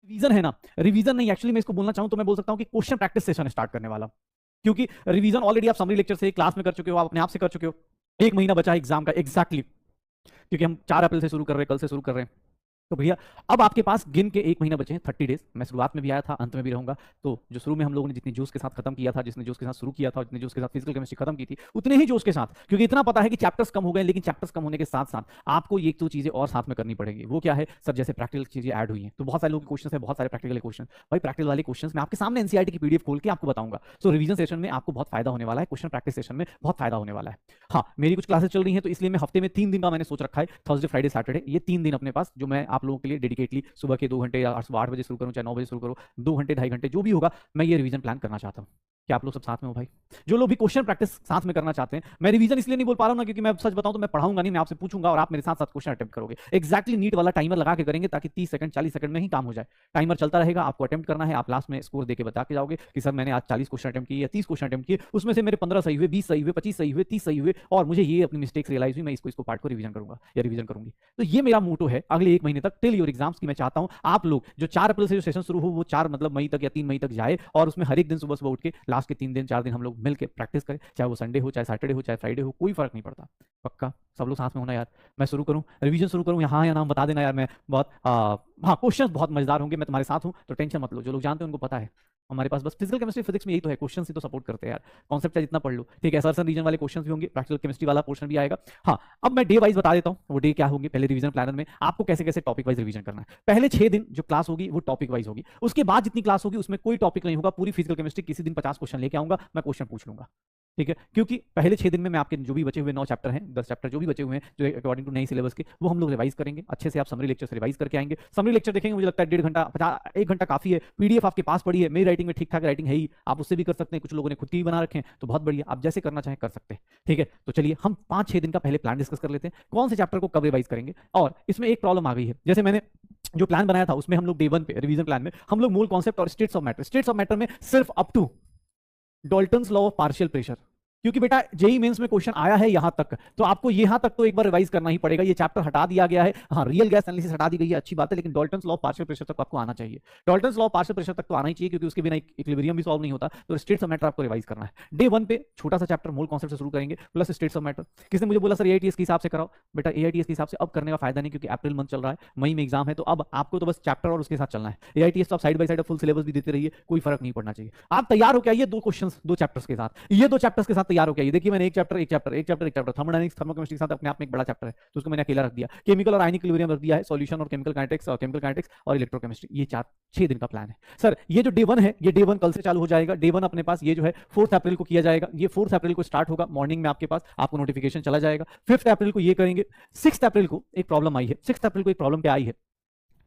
Revision है ना, revision नहीं, एक्चुअली मैं इसको बोलना चाहूं तो मैं बोल सकता हूं कि क्वेश्चन प्रैक्टिस सेशन स्टार्ट करने वाला हूं। क्योंकि रिवीजन ऑलरेडी आप समरी लेक्चर से क्लास में कर चुके हो, आप अपने आप से कर चुके हो, एक महीना बचा है एग्जाम का एग्जैक्टली, क्योंकि हम 4 अप्रैल से शुरू कर रहे हैं, कल से शुरू कर रहे हैं। तो भैया अब आपके पास गिन के एक महीना बचे हैं, 30 डेज। मैं शुरुआत में भी आया था, अंत में भी रहूंगा। तो जो शुरू में हम लोगों ने जितनी जोश के साथ खत्म किया था, जिसने जोश के साथ शुरू किया था, जितने जोश के साथ फिजिकल केमिस्ट्री खत्म की थी, उतने ही जोश के साथ, क्योंकि इतना पता है कि चैप्टर्स कम हो गए, लेकिन चैप्टर्स कम होने के साथ साथ आपको एक तो चीजें और साथ में करनी पड़ेगी। वो क्या है सर? जैसे प्रैक्टिकल चीजें ऐड हुई हैं, तो बहुत सारे लोगों के क्वेश्चन है, बहुत सारे प्रैक्टिकल क्वेश्चन। भाई प्रैक्टिकल वाले क्वेश्चन मैं आपके सामने एनसीईआरटी की पीडीएफ खोल के आपको बताऊंगा। सो रिवीजन सेशन में आपको बहुत फायदा होने वाला है, क्वेश्चन प्रैक्टिस सेशन में बहुत फायदा होने वाला है। हाँ, मेरी कुछ क्लासेस चल रही हैं, तो इसलिए मैं हफ्ते में 3 दिन का मैंने सोच रखा है, थर्सडे फ्राइडे सैटरडे, ये 3 दिन अपने पास, जो मैं आप लोगों के लिए डेडिकेटली सुबह के 2 घंटे या सुबह 8 बजे शुरू करूँ चाहे 9 बजे शुरू करूँ, 2 घंटे 2.5 घंटे जो भी होगा, मैं ये रिवीजन प्लान करना चाहता हूँ। क्या आप लोग सब साथ में हो भाई? जो लोग भी क्वेश्चन प्रैक्टिस साथ में करना चाहते हैं, मैं रिवीजन इसलिए नहीं बोल पा रहा हूँ ना, क्योंकि मैं सच बताऊं तो मैं पढ़ाऊंगा नहीं, मैं आपसे पूछूंगा और आप मेरे साथ साथ क्वेश्चन अटेम्प्ट करोगे। एक्जैक्टली नीट वाला टाइमर लगा के करेंगे, ताकि 30 सेकंड 40 सेकंड में ही काम हो जाए। टाइमर चलता रहेगा, आपको अटेम्प्ट करना है, आप लास्ट में स्कोर देके बता के जाओगे कि सर मैंने आज 40 क्वेश्चन अटेम्प्ट किए या 30 क्वेश्चन अटेम्प्ट किए, उसमें से मेरे 15 सही हुए, 20 सही हुए, 25 सही हुए, 30 सही हुए, और मुझे ये अपनी मिस्टेक्स रियलाइज हुई, मैं इसको पार्ट को रिवीजन करूंगा या रिवीजन करूंगी। तो ये मेरा मोटो है अगले एक महीने तक, टिल योर एग्जाम्स की। मैं चाहता हूं आप लोग जो 4 अप्रैल से जो सेशन शुरू हो, वो 4 मतलब मई तक या 3 मई तक जाए, और उसमें हर एक दिन सुबह सुबह उठ के लास्ट के 3 दिन 4 दिन हम लोग मिलकर प्रैक्टिस करें, चाहे वो संडे हो, चाहे सैटरडे हो, चाहे फ्राइडे हो, कोई फर्क नहीं पड़ता। पक्का सब लोग साथ में होना यार। मैं शुरू करूं, रिवीजन शुरू करूं, यहाँ या नाम बता देना यार। मैं बहुत हाँ, क्वेश्चंस बहुत मजेदार होंगे, मैं तुम्हारे साथ हूं, तो टेंशन मत लो। जो लोग जानते हैं उनको पता है, हमारे पास बस फिजिकल केमिस्ट्री फिजिक्स में यही तो है, क्वेश्चन ही तो सपोर्ट करते हैं यार। कॉन्सेप्ट चाहे जितना पढ़ लो, ठीक है, सर्सन रीजन वाले क्वेश्चन भी होंगे, प्रैक्टिकल केमिस्ट्री वाला पोर्शन भी आएगा। हाँ, अब मैं डे वाइज बता देता हूँ वो डे क्या होंगे। पहले रिवीजन प्लानर में आपको कैसे कैसे टॉपिक वाइज रिवीजन करना है। पहले 6 दिन जो क्लास होगी वो टॉपिक वाइज होगी, उसके बाद जितनी क्लास होगी उसमें कोई टॉपिक नहीं होगा, पूरी फिजिकल केमिस्ट्री किसी दिन 50 क्वेश्चन लेके आऊंगा, मैं क्वेश्चन पूछ लूंगा, ठीक है। क्योंकि पहले 6 दिन में मैं आपके जो भी बचे हुए 9 चैप्टर हैं, 10 चैप्टर जो भी बचे हुए हैं, जो अकॉर्डिंग टू नई सिलेबस के, वो हम लोग रिवाइज करेंगे अच्छे से। आप समरी लेक्चर से रिवाइज करके आएंगे, समरी लेक्चर देखेंगे, मुझे लगता है 1.5 घंटा 1 घंटा काफी है। पीडीएफ आपके पास पड़ी है, मेरी राइटिंग में ठीक ठाक राइटिंग है ही, आप उससे भी कर सकते हैं, कुछ लोगों ने खुद की भी बना रखे हैं, तो बहुत बढ़िया, आप जैसे करना चाहें कर सकते हैं, ठीक है। तो चलिए हम 5-6 दिन का पहले प्लान डिस्कस कर लेते हैं, कौन से चैप्टर को कब रिवाइज करेंगे। और इसमें एक प्रॉब्लम आ गई है, जैसे मैंने जो प्लान बनाया था उसमें हम लोग डे 1 पे रिवीजन प्लान में हम लोग मूल कॉन्सेप्ट और स्टेट्स ऑफ मैटर में सिर्फ up to Dalton's law of partial pressure, क्योंकि बेटा जेई मेंस में क्वेश्चन आया है यहां तक, तो आपको यहां तक तो एक बार रिवाइज करना ही पड़ेगा। ये चैप्टर हटा दिया गया है, हाँ रियल गैस एनालिसिस हटा दी गई है, अच्छी बात है, लेकिन Dalton's law of partial pressure तक आपको आना चाहिए। Dalton's law of partial pressure तक तो आना ही चाहिए, क्योंकि उसके बिना इक्विलिब्रियम भी सॉल्व नहीं होता। तो स्टेट्स ऑफ मैटर आपको रिवाइज करना है। डे 1 पे छोटा सा चैप्टर मूल कॉन्सेप्ट से शुरू करेंगे, प्लस स्टेट्स ऑफ मैटर। किसने मुझे बोला सर एआईटीएस के हिसाब से कराओ, बेटा एआईटीएस के हिसाब से अब करने का फायदा नहीं, क्योंकि अप्रैल मंथ चल रहा है, मई में एग्जाम है, तो अब आपको तो बस चैप्टर और उसके साथ चलना है। एआईटीएस तो आप side by side full syllabus भी देते रहिए, कोई फर्क नहीं पड़ना चाहिए। आप तैयार हो क्या ये 2 क्वेश्चन 2 चैप्टर्स के साथ, ये 2 चैप्टर्स के साथ तैयार हो क्या? ये देखिए मैंने एक चैप्टर थर्मोडायनामिक्स थर्मोकेमिस्ट्री के साथ अपने आप में एक बड़ा चैप्टर है, तो उसको मैंने अकेला रख दिया। केमिकल और आयनिक इक्विलिब्रियम रख दिया है, सॉल्यूशन और केमिकल काइनेटिक्स और इलेक्ट्रोकेमिस्ट्री। ये 6 दिन का प्लान है सर। ये जो डे 1 है, ये डे 1 कल से चालू हो जाएगा। डे 1 अपने पास ये जो है 4 अप्रैल को किया जाएगा, ये 4 अप्रैल को स्टार्ट होगा मॉर्निंग में, आपके पास आपको नोटिफिकेशन चला जाएगा। 5 अप्रैल को ये करेंगे। 6 अप्रैल को एक प्रॉब्लम आई है, 6 अप्रैल को एक प्रॉब्लम क्या आई है,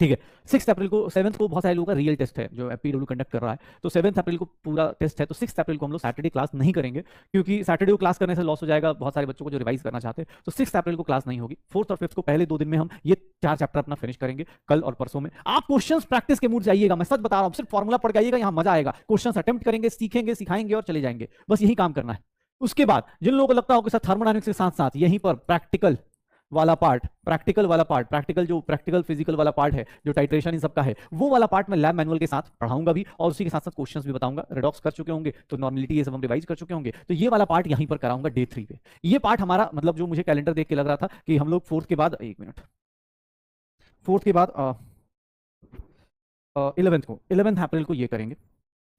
ठीक है। 6 अप्रैल को 7 को बहुत सारे लोगों का रियल टेस्ट है जो एपीडब्ल्यू कंडक्ट कर रहा है, तो 7 अप्रैल को पूरा टेस्ट है। तो 6 अप्रैल को हम लोग सैटरडे क्लास नहीं करेंगे, क्योंकि सैटरडे को क्लास करने से लॉस हो जाएगा बहुत सारे बच्चों को जो रिवाइज करना चाहते हैं। तो 6 अप्रैल को क्लास नहीं होगी। 4th और 5th को पहले 2 दिन में हम ये 4 चैप्टर अपना फिनिश करेंगे, कल और परसों में। आप क्वेश्चंस प्रैक्टिस के मूड जाइएगा, मैं सच बता रहा हूं, सिर्फ फॉर्मूला पढ़ के आइएगा, यहाँ मजा आएगा। क्वेश्चंस अटेम्प्ट करेंगे, सीखेंगे, सिखाएंगे और चले जाएंगे, बस यही काम करना है। उसके बाद जिन लोगों को लगता हो कि सर थर्मोडायनामिक्स के साथ साथ यहीं पर प्रैक्टिकल जो प्रैक्टिकल फिजिकल वाला पार्ट है, जो टाइट्रेशन इन सबका है, वो वाला पार्ट मैं लैब मैनुअल के साथ पढ़ाऊंगा भी, और उसी के साथ साथ क्वेश्चंस भी बताऊंगा। रिडॉक्स कर चुके होंगे तो नॉर्मलिटी ये सब हम रिवाइज कर चुके होंगे, तो ये वाला पार्ट यहीं पर कराऊंगा डे 3 पे। ये पार्ट हमारा मतलब जो मुझे कैलेंडर देख के लग रहा था कि हम लोग 4th के बाद 1 मिनट 4th के बाद 11 अप्रैल को ये करेंगे।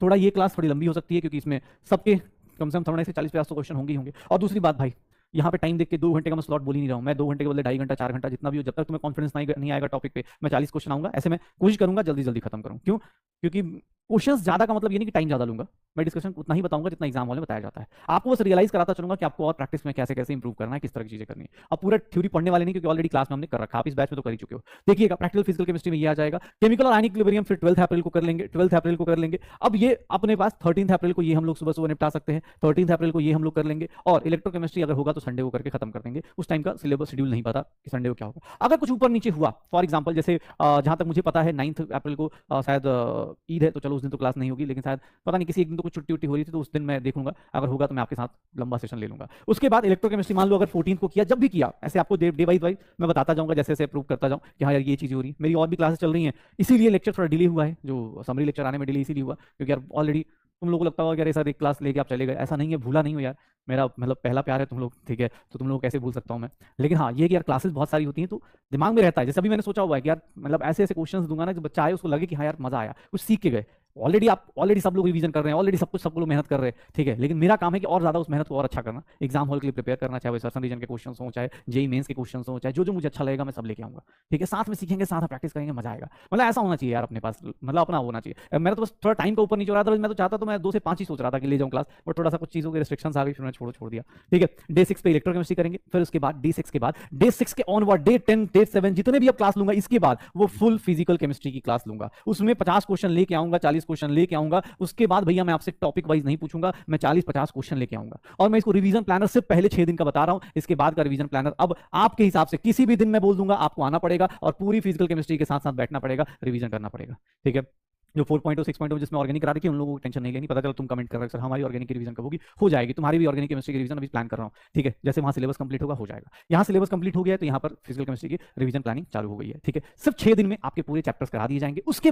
थोड़ा ये क्लास थोड़ी लंबी हो सकती है, क्योंकि इसमें सबके कम से कम थोड़ा से 40-50 तो क्वेश्चन होंगे ही होंगे। और दूसरी बात भाई, यहाँ पे टाइम देख के 2 घंटे का मैं स्लॉट बोल ही नहीं रहा हूँ, मैं 2 घंटे के बदले 2.5 घंटा 4 घंटा जितना भी हो, जब तक तुम्हें कॉन्फिडेंस नहीं आएगा टॉपिक पे, मैं 40 क्वेश्चन आऊंगा। ऐसे मैं कोशिश करूंगा जल्दी जल्दी खत्म करूँ। क्यों? क्योंकि क्वेश्चंस ज्यादा का मतलब ये नहीं कि टाइम ज्यादा लूंगा, मैं डिस्कशन उतना ही बताऊंगा जितना एग्जाम हॉल में बताया जाता है। आपको बस रियलाइज कराता चलूंगा कि आपको और प्रैक्टिस में कैसे कैसे इंप्रूव करना है, किस तरह की चीजें करनी है। अब पूरा थ्योरी पढ़ने वाले नहीं, क्योंकि ऑलरेडी क्लास में हमने कर रखा, आप इस बैच में तो कर ही चुके हो। देखिएगा प्रैक्टिकल फिजिकल केमिस्ट्री में ये आ जाएगा, केमिकल और आयनिक इक्विलिब्रियम फिर 12 अप्रैल को कर लेंगे। 12 अप्रैल को कर लेंगे। अब ये अपने पास 13 अप्रैल को ये हम लोग सुबह सुबह निपटा सकते हैं, 13 अप्रैल को ये हम लोग कर लेंगे। और इलेक्ट्रोकेमिस्ट्री अगर होगा तो संडे को करके खत्म कर देंगे। उस टाइम का सिलेबस शेड्यूल नहीं पता कि संडे को क्या होगा। अगर कुछ ऊपर नीचे हुआ, फॉर एग्जाम्पल जैसे जहां तक मुझे पता है 9 अप्रैल को शायद ईद है, तो चलो उस दिन तो क्लास नहीं होगी, लेकिन शायद पता नहीं किसी एक दिन तो तो कुछ छुट्टी हो रही थी, तो उस दिन मैं देखूंगा, अगर होगा तो मैं आपके साथ लंबा सेशन ले लूंगा। उसके बाद इलेक्ट्रोकेमिस्ट्री मान लो अगर 14 को किया, जब भी किया ऐसे आपको डे बाई वाइज मैं बताता जाऊंगा, जैसे जैसे प्रूव करता जाऊं कि हाँ यार ये चीज़ हो रही है। मेरी और भी क्लासेस चल रही हैं, इसीलिए लेक्चर थोड़ा डिले हुआ है, जो समरी लेक्चर आने में डिले इसीलिए हुआ क्योंकि यार ऑलरेडी तुम लोगों को लगता होगा कि यार सर एक क्लास लेके आप चले गए, ऐसा नहीं है, भूला नहीं हो यार, मेरा मतलब पहला प्यार है तुम लोग, ठीक है, तो तुम लोग को कैसे भूल सकता हूँ मैं। लेकिन हाँ ये कि यार क्लासेस बहुत सारी होती हैं तो दिमाग में रहता है, जैसे अभी मैंने सोचा हुआ है कि यार मतलब ऐसे ऐसे क्वेश्चंस दूंगा ना, जो बच्चा आए उसको लगे कि हाँ यार मजा आया, कुछ सीख के गए। ऑलरेडी सब लोग रिवीजन कर रहे हैं, ऑलरेडी सब लोग मेहनत कर रहे हैं, ठीक है, लेकिन मेरा काम है कि और ज्यादा उस मेहनत को और अच्छा करना, एग्जाम हॉल के लिए प्रिपेयर करना, चाहे वो सर्सन रीजन के क्वेश्चन हो, चाहे जेई मेंस के क्वेश्चन हो, चाहे जो जो मुझे अच्छा लगेगा मैं सब लेके आऊंगा, ठीक है, साथ में सीखेंगे, साथ में प्रैक्टिस करेंगे, मजा आएगा। मतलब ऐसा होना चाहिए यार अपने पास, मतलब अपना होना चाहिए। मेरा तो बस थोड़ा टाइम का ऊपर नीचे हो रहा था, मैं तो चाहता तो मैं 2 से 5 ही सोच रहा था कि ले जाऊँ क्लास, बट थोड़ा सा कुछ चीज़ों के रिस्ट्रिक्शंस आ गई, फिर मैंने छोड़ दिया, ठीक है। डे 6 पे इलेक्ट्रोकेमिस्ट्री करेंगे, फिर उसके बाद डे 6 के बाद डे 6 के ऑनवर्ड डे 10 डे 7 जितने भी अब क्लास लूंगा, इसके बाद वो फुल फिजिकल केमिस्ट्री की क्लास लूंगा, उसमें 50 क्वेश्चन लेके आऊंगा, 40 क्वेश्चन लेके आऊंगा। उसके बाद भैया मैं आपसे टॉपिक वाइज नहीं पूछूंगा, मैं 40-50 क्वेश्चन लेके आऊंगा, और मैं इसको रिवीजन प्लानर सिर्फ पहले 6 दिन का बता रहा हूं, इसके बाद का रिवीजन प्लानर अब आपके हिसाब से किसी भी दिन मैं बोल दूंगा, आपको आना पड़ेगा और पूरी फिजिकल केमिस्ट्री के साथ साथ बैठना पड़ेगा, रिवीजन करना पड़ेगा, ठीक है। जो 4.0 6.0 जिसमें ऑर्गेनिक करा रखी है उन लोगों को टेंशन नहीं लेनी, पता चला तुम कमेंट कर रहे हो सर हमारी ऑर्गेनिक की रिवीजन कब होगी, हो जाएगी, तुम्हारी भी ऑर्गेनिक केमिस्ट्री की रिवीजन अभी प्लान कर रहा हूँ, ठीक है, जैसे वहां सिलेबस कंप्लीट होगा हो जाएगा। यहाँ सिलेबस कंप्लीट हो गया है तो यहाँ पर फिजिकल केमिस्ट्री की रिवीजन प्लानिंग चालू हो गई है, ठीक है। सिर्फ 6 दिन में आपके पूरे चैप्टर्स करा दिए जाएंगे। उसके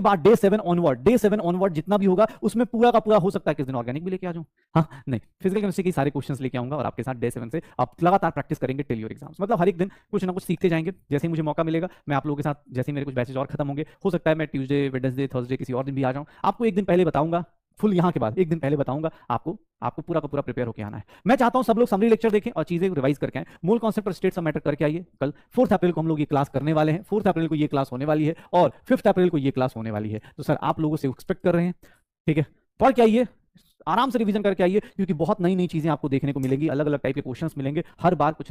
बाद डे 7 ऑनवर्ड जितना भी होगा उसमें पूरा का पूरा हो सकता है किस दिन ऑर्गेनिक भी लेके आ जाऊँ, हाँ नहीं, फिजिकल केमिस्ट्री के सारे क्वेश्चंस लेके आऊंगा और आपके साथ डे 7 से आप लगातार प्रैक्टिस करेंगे टिल योर एग्जाम्स, मतलब हर एक दिन कुछ ना कुछ सीखते जाएंगे। जैसे ही मुझे मौका मिलेगा मैं आप लोगों के साथ, जैसे मेरे कुछ बैचेज और खत्म होंगे, हो सकता है मैं ट्यूसडे वेडनेसडे थर्सडे किसी और दिन भी आ जाऊं, आपको एक दिन पहले बताऊंगा, फुल यहाँ के बाद एक दिन पहले बताऊंगा आपको पूरा का पूरा प्रिपेयर होकर आना है। मैं चाहता हूं सब लोग समरी लेक्चर देखें और चीजें रिवाइज करके आए, मूल कॉन्सेप्ट और स्टेट्स ऑफ मैटर करके आइए। कल 4 अप्रैल को हम लोग ये क्लास करने वाले हैं, 4 अप्रैल को ये क्लास होने वाली है और 5 अप्रैल को ये क्लास होने वाली है, तो सर आप लोगों से एक्सपेक्ट कर रहे हैं, ठीक है, पढ़ के आइए, आराम से रिवीजन करके आइए, क्योंकि बहुत नई नई चीजें आपको देखने को मिलेंगी, अलग अलग टाइप के क्वेश्चंस मिलेंगे हर बार कुछ